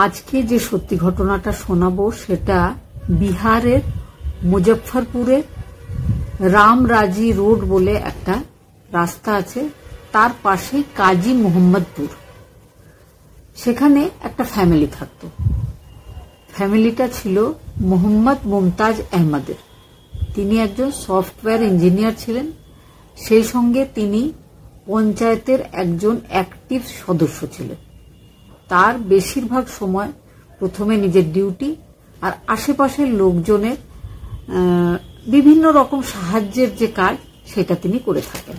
আজকে যে সত্যি ঘটনাটা শোনাবো সেটা বিহারের মুজফ্ফরপুরে রামরাজি রোড বলে একটা রাস্তা আছে, তার পাশে কাজী মোহাম্মদপুর। সেখানে একটা ফ্যামিলি থাকতো। ফ্যামিলিটা ছিল মোহাম্মদ মুমতাজ আহমদের। তিনি একজন সফটওয়্যার ইঞ্জিনিয়ার ছিলেন, সেই সঙ্গে তিনি পঞ্চায়েতের একজন অ্যাক্টিভ সদস্য ছিলেন। তার বেশিরভাগ সময় প্রথমে নিজের ডিউটি আর আশেপাশের লোকজনের বিভিন্ন রকম সাহায্যের যে কাজ সেটা তিনি করে থাকেন।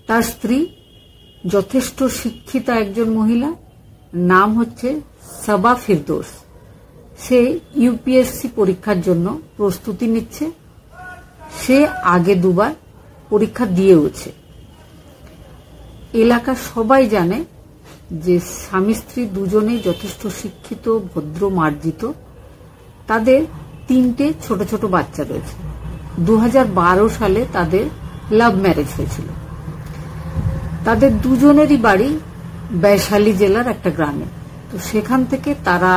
তার স্ত্রী যথেষ্ট শিক্ষিতা একজন মহিলা, নাম হচ্ছে সাবা ফিরদৌস। সে ইউপিএসসি পরীক্ষার জন্য প্রস্তুতি নিচ্ছে। সে আগে দুবার পরীক্ষা দিয়েওছে। এলাকার সবাই জানে যে স্বামী স্ত্রী দুজনেই যথেষ্ট শিক্ষিত, ভদ্র, মার্জিত। তাদের 3টে ছোট ছোট বাচ্চা রয়েছে। 2012 সালে তাদের লাভ ম্যারেজ হয়েছিল। তাদের দুজনেরই বাড়ি বৈশালী জেলার একটা গ্রামে। তো সেখান থেকে তারা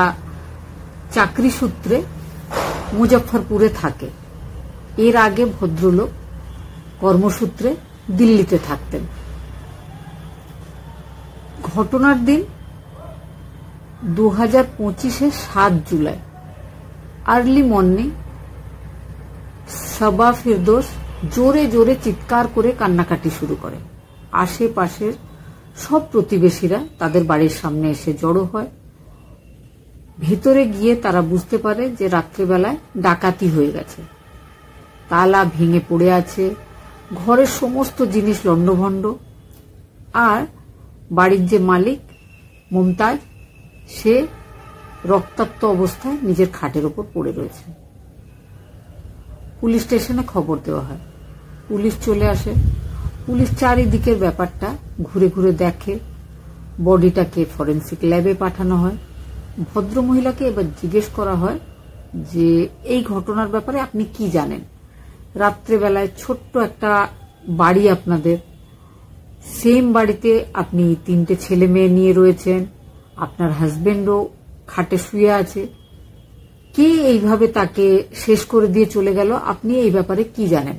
চাকরি সূত্রে মুজফ্ফরপুরে থাকে। এর আগে ভদ্রলোক কর্মসূত্রে দিল্লিতে থাকতেন। ঘটনার দিন 2025-এর 7 জুলাই আর্লি মর্নিং সাবা ফিরদৌস জোরে জোরে চিৎকার করে কান্নাকাটি শুরু করে। আশেপাশের সব প্রতিবেশীরা তাদের বাড়ির সামনে এসে জড়ো হয়। ভেতরে গিয়ে তারা বুঝতে পারে যে রাত্রেবেলায় ডাকাতি হয়ে গেছে। তালা ভেঙে পড়ে আছে, ঘরের সমস্ত জিনিস লণ্ডভণ্ড। আর বাড়ির যে মালিক মুমতাজ, সে রক্তাক্ত অবস্থায় নিজের খাটের ওপর পড়ে রয়েছে। পুলিশ স্টেশনে খবর দেওয়া হয়। পুলিশ চলে আসে। পুলিশ চারিদিকের ব্যাপারটা ঘুরে ঘুরে দেখে। বডিটাকে ফরেন্সিক ল্যাবে পাঠানো হয়। ভদ্রমহিলাকে এবার জিজ্ঞেস করা হয় যে এই ঘটনার ব্যাপারে আপনি কি জানেন। রাত্রেবেলায় ছোট্ট একটা বাড়ি আপনাদের, সেম বাড়িতে আপনি 3টে ছেলে মেয়ে নিয়ে রয়েছেন, আপনার হাজবেন্ডও খাটে শুয়ে আছে। কে এইভাবে তাকে শেষ করে দিয়ে চলে গেল, আপনি এই ব্যাপারে কি জানেন?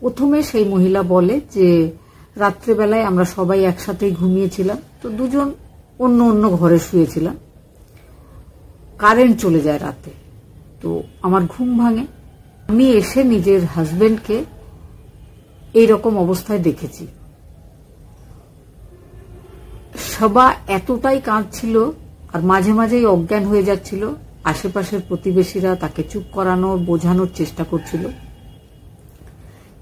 প্রথমে সেই মহিলা বলে যে রাত্রেবেলায় আমরা সবাই একসাথেই ঘুমিয়েছিলাম, তো দুজন অন্য অন্য ঘরে শুয়েছিলাম। কারেন্ট চলে যায় রাতে, তো আমার ঘুম ভাঙে। আমি এসে নিজের হাজবেন্ডকে এইরকম অবস্থায় দেখেছি। সবা এতটাই কাঁদছিল আর মাঝে মাঝেই অজ্ঞান হয়ে যাচ্ছিল। আশেপাশের প্রতিবেশীরা তাকে চুপ করানোর, বোঝানোর চেষ্টা করছিল,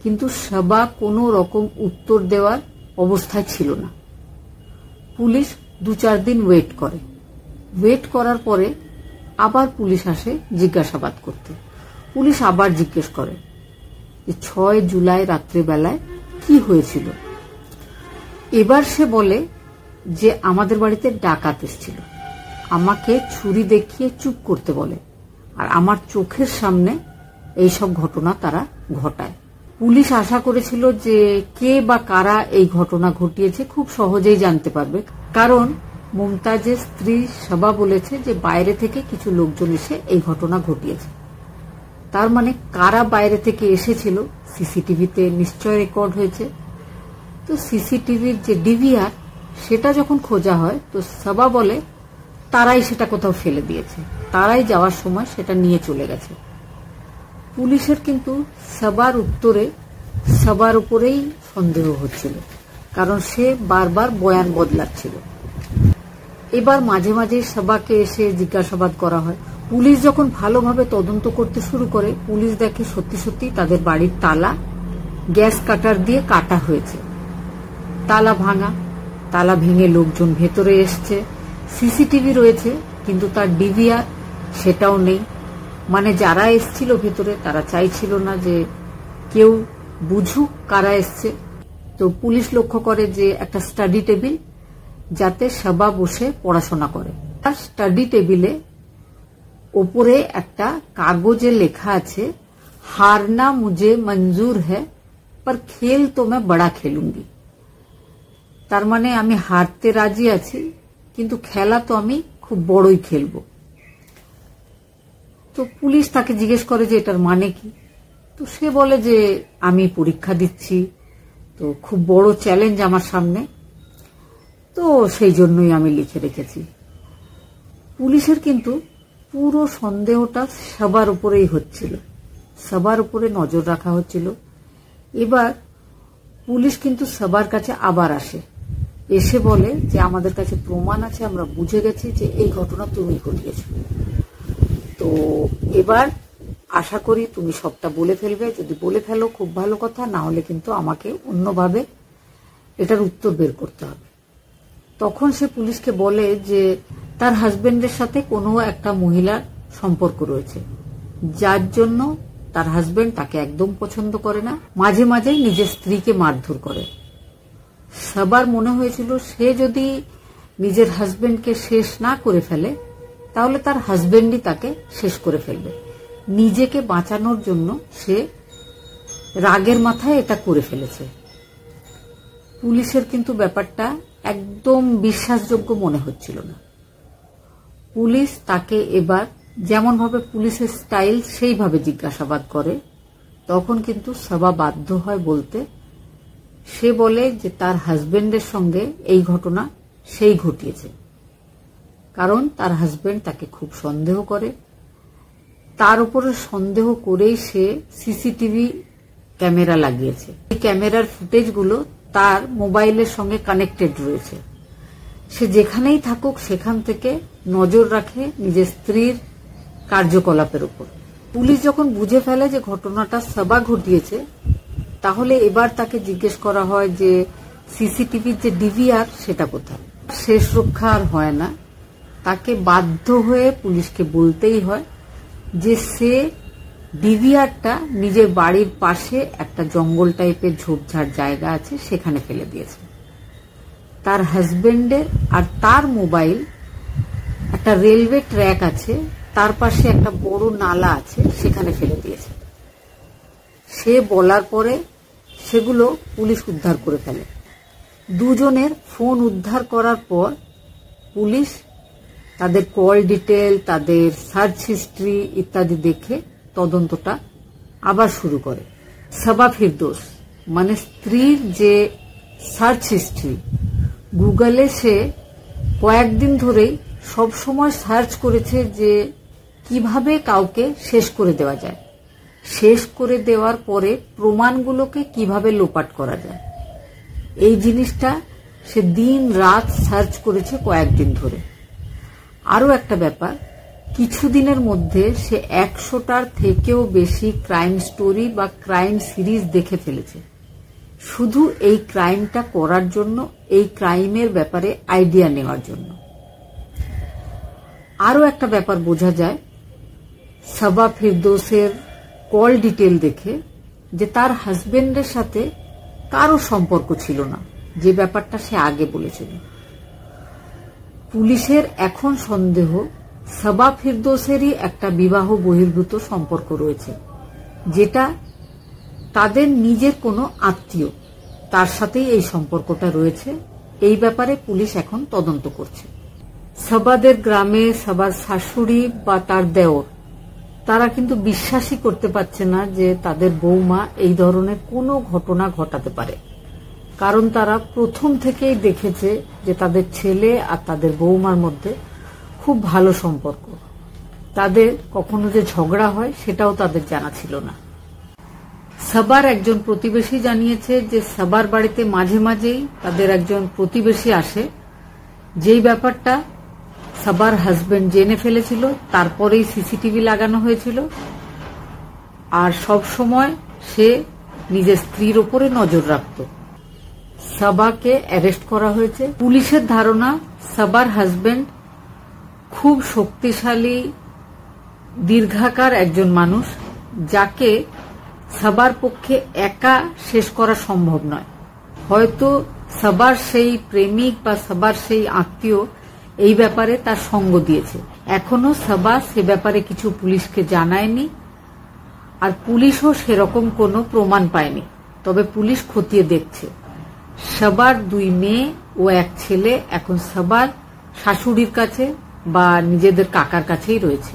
কিন্তু সবা কোনো রকম উত্তর দেওয়ার অবস্থায় ছিল না। পুলিশ 2-4 দিন ওয়েট করে। ওয়েট করার পরে আবার পুলিশ আসে জিজ্ঞাসাবাদ করতে। পুলিশ আবার জিজ্ঞেস করে যে 6 জুলাই রাত্রেবেলায় কি হয়েছিল। এবার সে বলে যে আমাদের বাড়িতে ডাকাত এসেছিল, আমাকে ছুরি দেখিয়ে চুপ করতে বলে, আর আমার চোখের সামনে এইসব ঘটনা তারা ঘটায়। পুলিশ আশা করেছিল যে কে বা কারা এই ঘটনা ঘটিয়েছে খুব সহজেই জানতে পারবে, কারণ মুমতাজের স্ত্রী সবা বলেছে যে বাইরে থেকে কিছু লোকজন এসে এই ঘটনা ঘটিয়েছে। তার মানে কারা বাইরে থেকে এসেছিল সিসিটিভিতে নিশ্চয় রেকর্ড হয়েছে। তো সিসিটিভির যে ডিভিআর, সেটা যখন খোঁজা হয় তো সবা বলে তারাই সেটা কোথাও ফেলে দিয়েছে, তারাই যাওয়ার সময় সেটা নিয়ে চলে গেছে। পুলিশের কিন্তু সবার উত্তরে সবার উপরেই সন্দেহ হচ্ছিল, কারণ সে বারবার বয়ান বদলাচ্ছিল। এবার মাঝে মাঝে সবাকে এসে জিজ্ঞাসাবাদ করা হয়। পুলিশ যখন ভালোভাবে তদন্ত করতে শুরু করে, পুলিশ দেখে সত্যি সত্যি তাদের বাড়ির তালা গ্যাস কাটার দিয়ে কাটা হয়েছে, তালা ভাঙা, তালা ভেঙে লোকজন ভেতরে এসছে। সিসিটিভি রয়েছে কিন্তু তার ডিভিআর সেটাও নেই। মানে যারা এসছিল ভেতরে তারা চাইছিল না যে কেউ বুঝুক কারা এসছে। তো পুলিশ লক্ষ্য করে যে একটা স্টাডি টেবিল, যাতে সবা বসে পড়াশোনা করে। তার স্টাডি টেবিলে ওপরে একটা কাগজে লেখা আছে, হারনা মুঝে মঞ্জুর হ্যায় पर खेल तो मैं बड़ा खेलूंगी। তার মানে আমি হারতে রাজি আছি, কিন্তু খেলা তো আমি খুব বড়ই খেলবো। তো পুলিশ তাকে জিজ্ঞেস করে যে এটার মানে কি। তো সে বলে যে আমি পরীক্ষা দিচ্ছি, তো খুব বড় চ্যালেঞ্জ আমার সামনে, তো সেই জন্যই আমি লিখে রেখেছি। পুলিশের কিন্তু পুরো সন্দেহটা সবার উপরেই হচ্ছিল, সবার উপরে নজর রাখা হচ্ছিল। এবার পুলিশ কিন্তু সবার কাছে আবার আসে, এসে বলে যে আমাদের কাছে প্রমাণ আছে, আমরা বুঝে গেছি যে এই ঘটনা তুমি ঘটিয়েছ। তো এবার আশা করি তুমি সবটা বলে ফেলবে, যদি বলে ফেলো খুব ভালো কথা, না হলে কিন্তু আমাকে অন্যভাবে এটার উত্তর বের করতে হবে। তখন সে পুলিশকে বলে যে তার হাজবেন্ডের সাথে কোনো একটা মহিলার সম্পর্ক রয়েছে, যার জন্য তার হাজবেন্ড তাকে একদম পছন্দ করে না, মাঝে মাঝেই নিজের স্ত্রীকে মারধর করে। সবার মনে হয়েছিল সে যদি নিজের হাজবেন্ডকে শেষ না করে ফেলে তাহলে তার হাজবেন্ডই তাকে শেষ করে ফেলবে। নিজেকে বাঁচানোর জন্য সে রাগের মাথায় এটা করে ফেলেছে। পুলিশের কিন্তু ব্যাপারটা একদম বিশ্বাসযোগ্য মনে হচ্ছিল না। পুলিশ তাকে এবার যেমন ভাবে পুলিশের স্টাইল সেইভাবে জিজ্ঞাসাবাদ করে। তখন কিন্তু সবা বাধ্য হয় বলতে। সে বলে যে তার হাজবেন্ডের সঙ্গে এই ঘটনা সেই ঘটিয়েছে, কারণ তার হাজবেন্ড তাকে খুব সন্দেহ করে। তার উপরে সন্দেহ করেই সে সিসিটিভি ক্যামেরা লাগিয়েছে। এই ক্যামেরার ফুটেজগুলো তার মোবাইলের সঙ্গে কানেক্টেড রয়েছে। সে যেখানেই থাকুক সেখান থেকে নজর রাখে নিজের স্ত্রীর কার্যকলাপের উপর। পুলিশ যখন বুঝে ফেলে যে ঘটনাটা সবা ঘটিয়েছে, তাহলে এবার তাকে জিজ্ঞেস করা হয় যে সিসিটিভির যে ডিভিআর সেটা কোথায়। শেষ রক্ষা আর হয় না, তাকে বাধ্য হয়ে পুলিশকে বলতেই হয় যে সে ডিভিআরটা নিজের বাড়ির পাশে একটা জঙ্গল টাইপের ঝোপঝাড় জায়গা আছে সেখানে ফেলে দিয়েছে। তার হাজবেন্ডের আর তার মোবাইল একটা রেলওয়ে ট্র্যাক আছে, তার পাশে একটা বড় নালা আছে, সেখানে ফেলে দিয়েছে। সে বলার পরে সেগুলো পুলিশ উদ্ধার করে ফেলে। দুজনের ফোন উদ্ধার করার পর পুলিশ তাদের কল ডিটেল, তাদের সার্চ হিস্ট্রি ইত্যাদি দেখে তদন্তটা আবার শুরু করে। সবা ফিরদৌস মানে স্ত্রীর যে সার্চ হিস্ট্রি, গুগলে সে কয়েকদিন ধরেই সবসময় সার্চ করেছে যে কিভাবে কাউকে শেষ করে দেওয়া যায়, শেষ করে দেওয়ার পরে প্রমাণগুলোকে কিভাবে লোপাট করা যায়। এই জিনিসটা সে দিন রাত সার্চ করেছে কয়েকদিন ধরে। আরো একটা ব্যাপার, কিছুদিনের মধ্যে সে 100টার থেকেও বেশি ক্রাইম স্টোরি বা ক্রাইম সিরিজ দেখে ফেলেছে, শুধু এই ক্রাইমটা করার জন্য, এই ক্রাইমের ব্যাপারে আইডিয়া নেওয়ার জন্য। আরো একটা ব্যাপার বোঝা যায় সবা ফিরদৌসের কল ডিটেল দেখে, যে তার হাজবেন্ডের সাথে কারো সম্পর্ক ছিল না, যে ব্যাপারটা সে আগে বলেছিল। পুলিশের এখন সন্দেহ সবা ফিরদৌসেরই একটা বিবাহ বহির্ভূত সম্পর্ক রয়েছে, যেটা তাদের নিজের কোনো আত্মীয়, তার সাথেই এই সম্পর্কটা রয়েছে। এই ব্যাপারে পুলিশ এখন তদন্ত করছে। সবাদের গ্রামে সবার শাশুড়ি বা তার দেওর, তারা কিন্তু বিশ্বাসই করতে পারছে না যে তাদের বৌমা এই ধরনের কোনো ঘটনা ঘটাতে পারে, কারণ তারা প্রথম থেকেই দেখেছে যে তাদের ছেলে আর তাদের বৌমার মধ্যে খুব ভালো সম্পর্ক। তাদের কখনো যে ঝগড়া হয় সেটাও তাদের জানা ছিল না। সবার একজন প্রতিবেশী জানিয়েছে যে সবার বাড়িতে মাঝে মাঝেই তাদের একজন প্রতিবেশী আসে, যেই ব্যাপারটা সবার হাজবেন্ড জেনে ফেলেছিল, তারপরেই সিসিটিভি লাগানো হয়েছিল, আর সব সময় সে নিজের স্ত্রীর উপরে নজর রাখত। সবাকে অ্যারেস্ট করা হয়েছে। পুলিশের ধারণা সবার হাজবেন্ড খুব শক্তিশালী, দীর্ঘাকার একজন মানুষ, যাকে সবার পক্ষে একা শেষ করা সম্ভব নয়। হয়তো সবার সেই প্রেমিক বা সবার সেই আত্মীয় এই ব্যাপারে তার সঙ্গ দিয়েছে। এখনো সবা সে ব্যাপারে কিছু পুলিশকে জানায়নি, আর পুলিশও সেরকম কোনো প্রমাণ পায়নি। তবে পুলিশ খতিয়ে দেখছে। সবার 2 মেয়ে ও 1 ছেলে এখন সবার শাশুড়ির কাছে বা নিজেদের কাকার কাছেই রয়েছে।